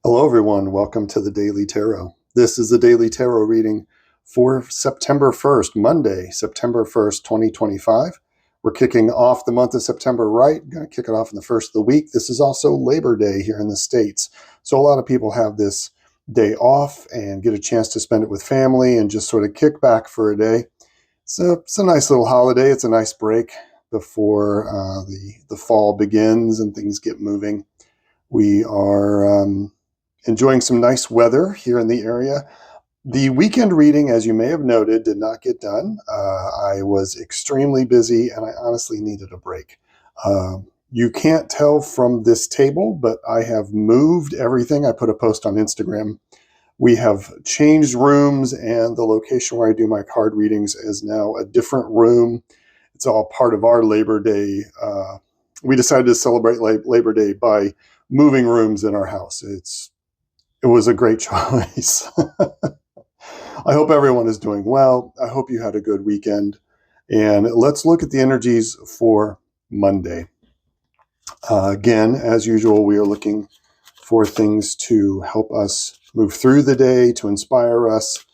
Hello, everyone. Welcome to the Daily Tarot. This is the Daily Tarot reading for September 1st, Monday, September 1st, 2025. We're kicking off the month of September right. Going to kick it off in the first of the week. This is also Labor Day here in the States. So a lot of people have this day off and get a chance to spend it with family and just sort of kick back for a day. It's a nice little holiday. It's a nice break before the fall begins and things get moving. We are enjoying some nice weather here in the area. The weekend reading, as you may have noted, did not get done. I was extremely busy and I honestly needed a break. You can't tell from this table, but I have moved everything. I put a post on Instagram. We have changed rooms, and the location where I do my card readings is now a different room. It's all part of our Labor Day. We decided to celebrate Labor Day by moving rooms in our house. It was a great choice. I hope everyone is doing well. I hope you had a good weekend. And let's look at the energies for Monday. Again, as usual, we are looking for things to help us move through the day, to inspire us,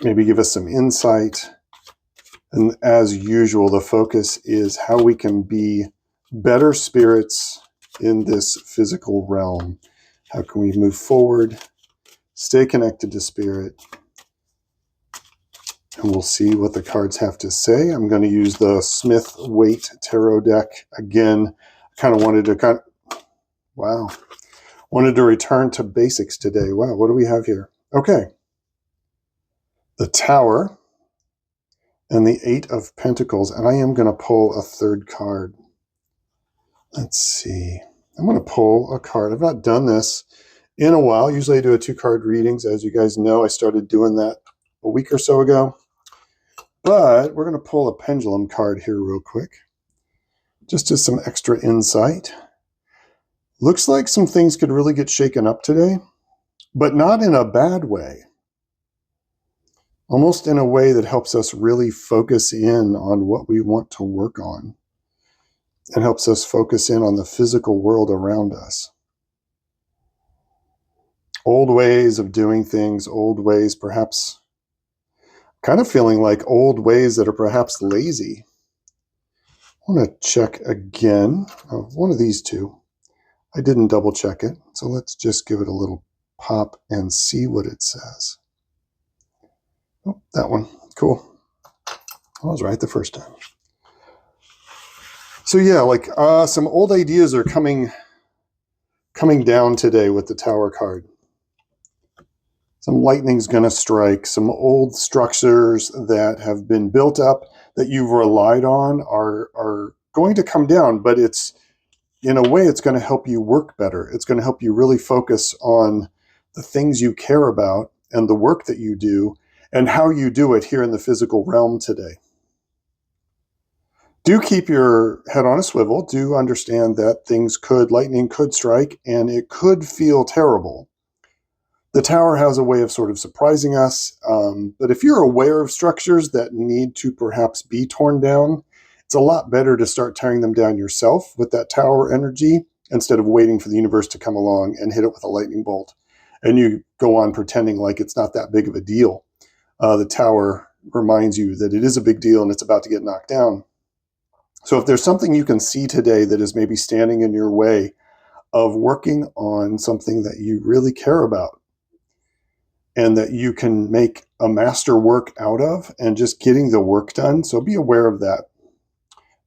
maybe give us some insight. And as usual, the focus is how we can be better spirits in this physical realm. How can we move forward, stay connected to spirit? And we'll see what the cards have to say. I'm going to use the Smith-Waite tarot deck. Again, wanted to return to basics today. Wow, what do we have here? Okay. The Tower and the Eight of Pentacles. And I am going to pull a third card. Let's see. I'm going to pull a card. I've not done this in a while. Usually I do a 2-card readings. As you guys know, I started doing that a week or so ago. But we're going to pull a pendulum card here real quick. Just as some extra insight. Looks like some things could really get shaken up today, but not in a bad way. Almost in a way that helps us really focus in on what we want to work on. And helps us focus in on the physical world around us. Old ways of doing things, old ways perhaps, kind of feeling like old ways that are perhaps lazy. I want to check again. One of these two. I didn't double check it, so let's just give it a little pop and see what it says. Oh, that one. Cool. I was right the first time. So yeah, some old ideas are coming down today with the Tower card. Some lightning's going to strike. Some old structures that have been built up that you've relied on are going to come down, but it's, in a way, it's going to help you work better. It's going to help you really focus on the things you care about and the work that you do and how you do it here in the physical realm today. Do keep your head on a swivel. Do understand that lightning could strike, and it could feel terrible. The Tower has a way of sort of surprising us, but if you're aware of structures that need to perhaps be torn down, it's a lot better to start tearing them down yourself with that Tower energy instead of waiting for the universe to come along and hit it with a lightning bolt. And you go on pretending like it's not that big of a deal. The Tower reminds you that it is a big deal and it's about to get knocked down. So if there's something you can see today that is maybe standing in your way of working on something that you really care about and that you can make a master work out of and just getting the work done, so be aware of that.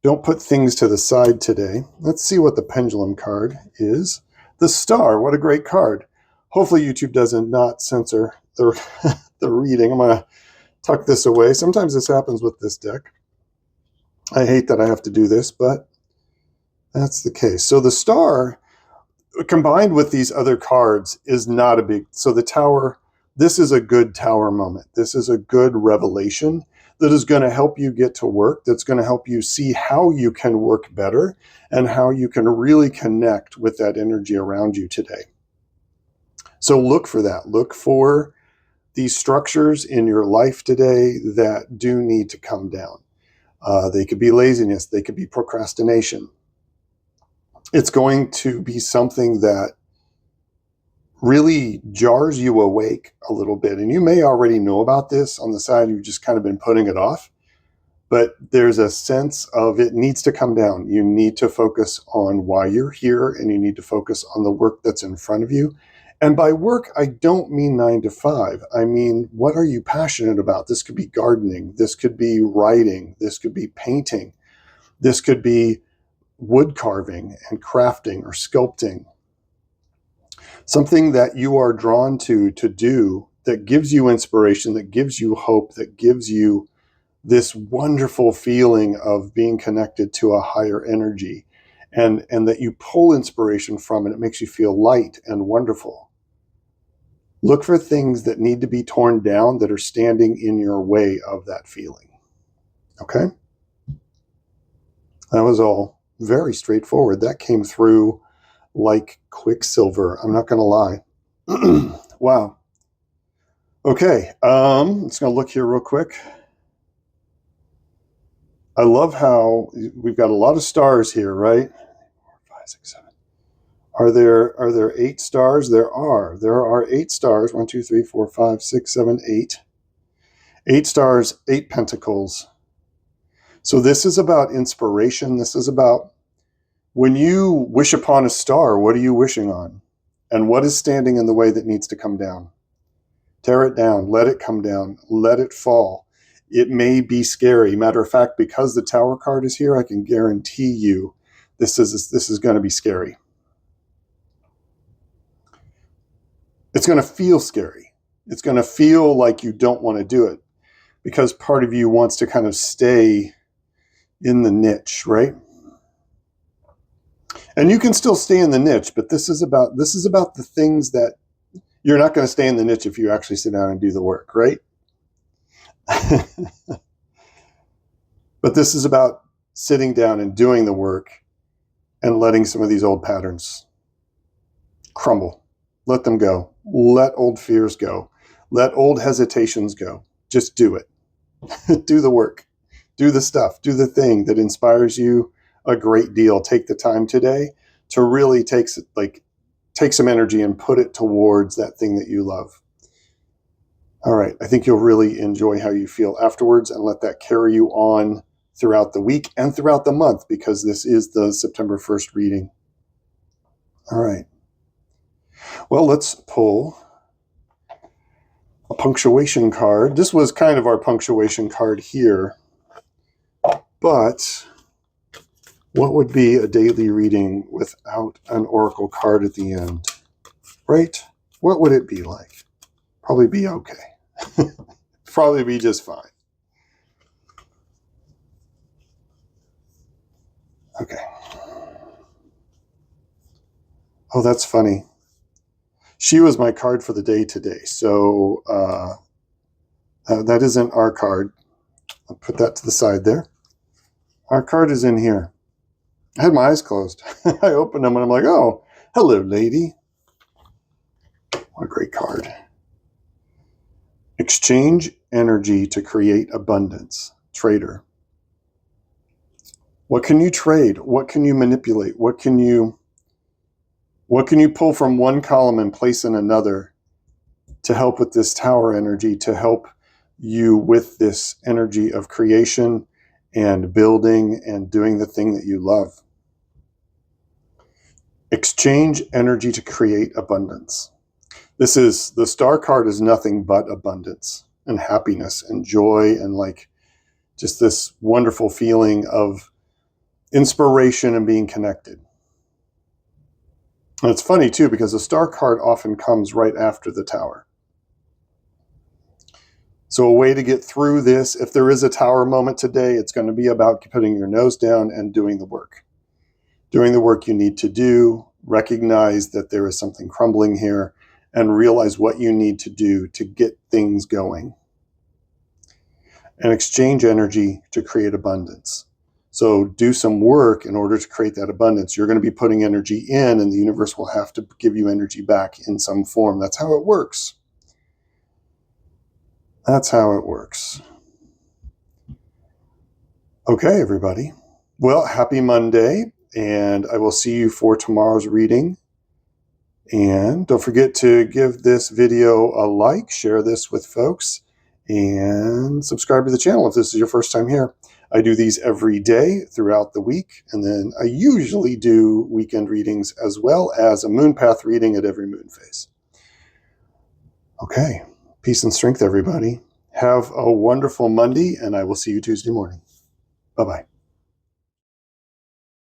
Don't put things to the side today. Let's see what the pendulum card is. The Star, what a great card. Hopefully YouTube doesn't not censor the reading. I'm going to tuck this away. Sometimes this happens with this deck. I hate that I have to do this, but that's the case. So the Star, combined with these other cards, is not a big... So the Tower, this is a good Tower moment. This is a good revelation that is going to help you get to work, that's going to help you see how you can work better and how you can really connect with that energy around you today. So look for that. Look for these structures in your life today that do need to come down. They could be laziness. They could be procrastination. It's going to be something that really jars you awake a little bit. And you may already know about this on the side. You've just kind of been putting it off. But there's a sense of it needs to come down. You need to focus on why you're here, and you need to focus on the work that's in front of you. And by work, I don't mean 9 to 5. I mean, what are you passionate about? This could be gardening. This could be writing. This could be painting. This could be wood carving and crafting or sculpting. Something that you are drawn to do that gives you inspiration, that gives you hope, that gives you this wonderful feeling of being connected to a higher energy, and that you pull inspiration from it. It makes you feel light and wonderful. Look for things that need to be torn down that are standing in your way of that feeling. Okay? That was all very straightforward. That came through like quicksilver. I'm not going to lie. Wow. Okay. Let's go look here real quick. I love how we've got a lot of stars here, right? 4, 5, 6, 7. Are there 8 stars? There are 8 stars. 1, 2, 3, 4, 5, 6, 7, 8. 8 stars, 8 pentacles. So this is about inspiration. This is about when you wish upon a star, what are you wishing on? And what is standing in the way that needs to come down? Tear it down. Let it come down. Let it fall. It may be scary. Matter of fact, because the Tower card is here, I can guarantee you this is going to be scary. It's going to feel scary. It's going to feel like you don't want to do it because part of you wants to kind of stay in the niche, right? And you can still stay in the niche, but this is about the things that you're not going to stay in the niche if you actually sit down and do the work, right? But this is about sitting down and doing the work and letting some of these old patterns crumble. Let them go. Let old fears go. Let old hesitations go. Just do it. Do the work. Do the stuff. Do the thing that inspires you a great deal. Take the time today to really take some energy and put it towards that thing that you love. All right. I think you'll really enjoy how you feel afterwards and let that carry you on throughout the week and throughout the month, because this is the September 1st reading. All right. Well, let's pull a punctuation card. This was kind of our punctuation card here, but what would be a daily reading without an oracle card at the end, right? What would it be like? Probably be okay. Probably be just fine. Okay. Oh, that's funny. She was my card for the day today. So that isn't our card. I'll put that to the side there. Our card is in here. I had my eyes closed. I opened them and I'm like, oh, hello, lady. What a great card. Exchange energy to create abundance. Trader. What can you trade? What can you manipulate? What can you pull from one column and place in another to help with this Tower energy, to help you with this energy of creation and building and doing the thing that you love? Exchange energy to create abundance. The star card is nothing but abundance and happiness and joy and just this wonderful feeling of inspiration and being connected. And it's funny too, because the star card often comes right after the Tower. So a way to get through this, if there is a Tower moment today, it's going to be about putting your nose down and doing the work. Doing the work you need to do, recognize that there is something crumbling here, and realize what you need to do to get things going. And exchange energy to create abundance. So do some work in order to create that abundance. You're going to be putting energy in, and the universe will have to give you energy back in some form. That's how it works. That's how it works. Okay, everybody. Well, happy Monday, and I will see you for tomorrow's reading. And don't forget to give this video a like, share this with folks, and subscribe to the channel if this is your first time here. I do these every day throughout the week, and then I usually do weekend readings as well as a moon path reading at every moon phase. Okay, peace and strength, everybody. Have a wonderful Monday, and I will see you Tuesday morning. Bye-bye.